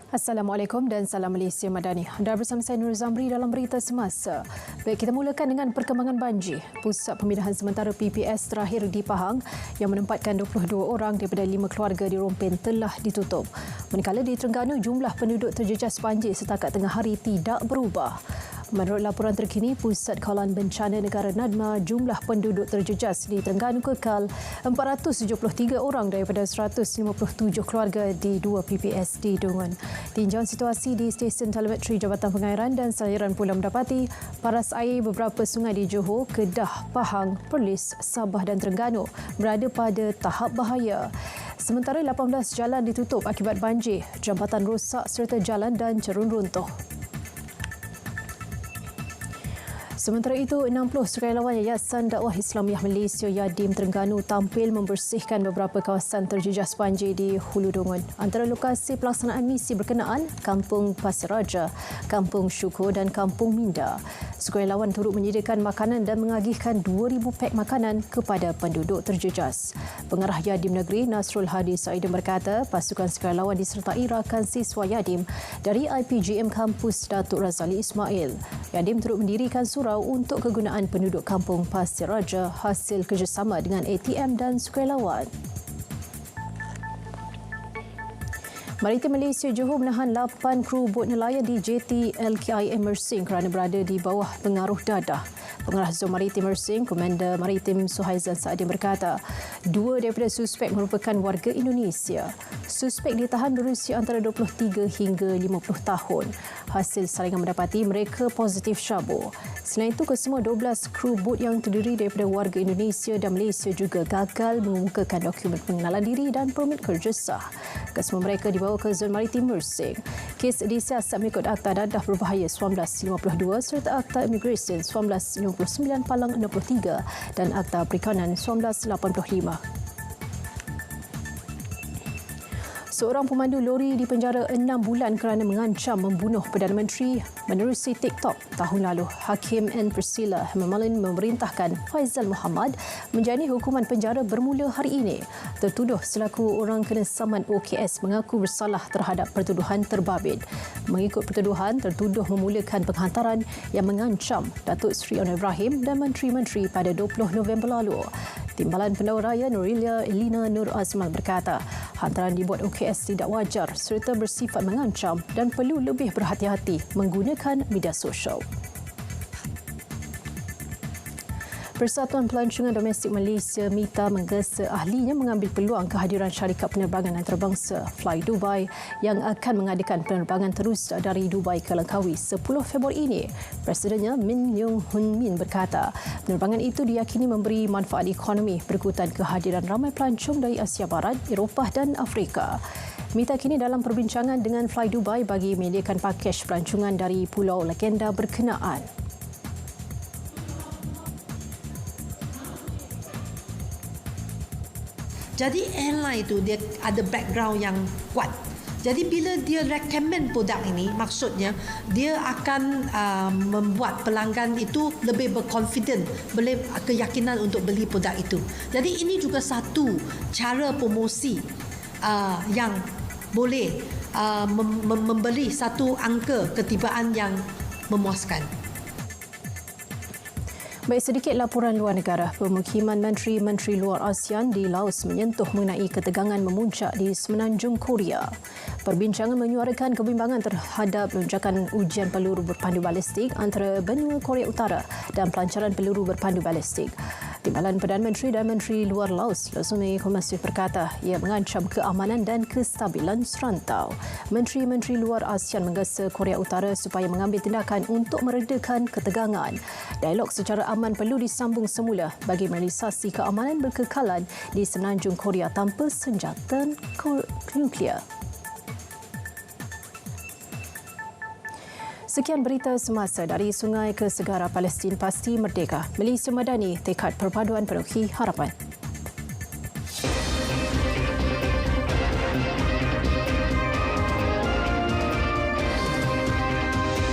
Assalamualaikum dan salam Malaysia Madani. Anda bersama saya Nur Zamri dalam berita semasa. Baik, kita mulakan dengan perkembangan banjir. Pusat Pemindahan Sementara PPS terakhir di Pahang yang menempatkan 22 orang daripada 5 keluarga di Rompin telah ditutup. Manakala di Terengganu, jumlah penduduk terjejas banjir setakat tengah hari tidak berubah. Menurut laporan terkini Pusat Kawalan Bencana Negara NADMA, jumlah penduduk terjejas di Terengganu kekal 473 orang daripada 157 keluarga di 2 PPS di Dungun. Tinjauan situasi di stesen telemetri Jabatan Pengairan dan Saliran pula mendapati paras air beberapa sungai di Johor, Kedah, Pahang, Perlis, Sabah dan Terengganu berada pada tahap bahaya. Sementara 18 jalan ditutup akibat banjir, jambatan rosak serta jalan dan cerun runtuh. Sementara itu, 60 sukarelawan Yayasan Dakwah Islamiah Malaysia Yadim Terengganu tampil membersihkan beberapa kawasan terjejas banjir di Hulu Dungun. Antara lokasi pelaksanaan misi berkenaan, Kampung Pasir Raja, Kampung Syukur dan Kampung Minda. Sukarelawan turut menyediakan makanan dan mengagihkan 2,000 pek makanan kepada penduduk terjejas. Pengarah Yadim Negeri Nasrul Hadi Saidin berkata, pasukan sukarelawan disertai rakan siswa Yadim dari IPGM Kampus Datuk Razali Ismail. Yadim turut mendirikan surau untuk kegunaan penduduk Kampung Pasir Raja hasil kerjasama dengan ATM dan sukarelawan. Maritim Malaysia Johor menahan 8 kru bot nelayan di JT LKIM Mersing kerana berada di bawah pengaruh dadah. Pengarah Zon Maritim Mersing, Komander Maritim Suhaizan Saadin berkata, 2 daripada suspek merupakan warga Indonesia. Suspek ditahan berusia antara 23 hingga 50 tahun. Hasil saringan mendapati mereka positif syabur. Selain itu, kesemua 12 kru bot yang terdiri daripada warga Indonesia dan Malaysia juga gagal mengemukakan dokumen pengenalan diri dan permit kerja sah. Kesemua mereka dibawa ke Zon Maritim Mersing. Kes disiasat mengikut Akta Dadah Berbahaya 1952 serta Akta Imigresen 1959 Palang 63 dan Akta Perikanan 1985. Seorang pemandu lori dipenjara 6 bulan kerana mengancam membunuh Perdana Menteri menerusi TikTok tahun lalu. Hakim N. Priscilla Hammermelin memerintahkan Faizal Muhammad menjalani hukuman penjara bermula hari ini. Tertuduh selaku orang kena saman OKS mengaku bersalah terhadap pertuduhan terbabit. Mengikut pertuduhan, tertuduh memulakan penghantaran yang mengancam Datuk Seri Anwar Ibrahim dan menteri-menteri pada 20 November lalu. Timbalan Pendakwa Raya Nurilia Elina Nur Azmal berkata, hantaran dibuat OKS tidak wajar serta bersifat mengancam dan perlu lebih berhati-hati menggunakan media sosial. Persatuan Pelancongan Domestik Malaysia MITA menggesa ahlinya mengambil peluang kehadiran syarikat penerbangan antarabangsa Fly Dubai yang akan mengadakan penerbangan terus dari Dubai ke Langkawi 10 Februari ini. Presidennya Min Yung Hun Min berkata, penerbangan itu diyakini memberi manfaat ekonomi berikutan kehadiran ramai pelancong dari Asia Barat, Eropah dan Afrika. MITA kini dalam perbincangan dengan Fly Dubai bagi menyediakan pakej pelancongan dari pulau legenda berkenaan. Jadi airline itu dia ada background yang kuat. Jadi bila dia recommend produk ini, maksudnya dia akan membuat pelanggan itu lebih berconfident, boleh keyakinan untuk beli produk itu. Jadi ini juga satu cara promosi yang boleh memberi satu angka ketibaan yang memuaskan. Baik, sedikit laporan luar negara. Pemukiman menteri-menteri luar ASEAN di Laos menyentuh mengenai ketegangan memuncak di Semenanjung Korea. Perbincangan menyuarakan kebimbangan terhadap lonjakan ujian peluru berpandu balistik antara benua Korea Utara dan pelancaran peluru berpandu balistik. Timbalan Perdana Menteri dan Menteri Luar Laos, Lesuni Komasif berkata ia mengancam keamanan dan kestabilan serantau. Menteri-menteri luar ASEAN menggesa Korea Utara supaya mengambil tindakan untuk meredakan ketegangan. Dialog secara aman perlu disambung semula bagi merealisasi keamanan berkekalan di Semenanjung Korea tanpa senjata nuklear. Sekian berita semasa dari Sungai ke Segara Palestin pasti merdeka. Malaysia Madani, tekad perpaduan penuhi harapan.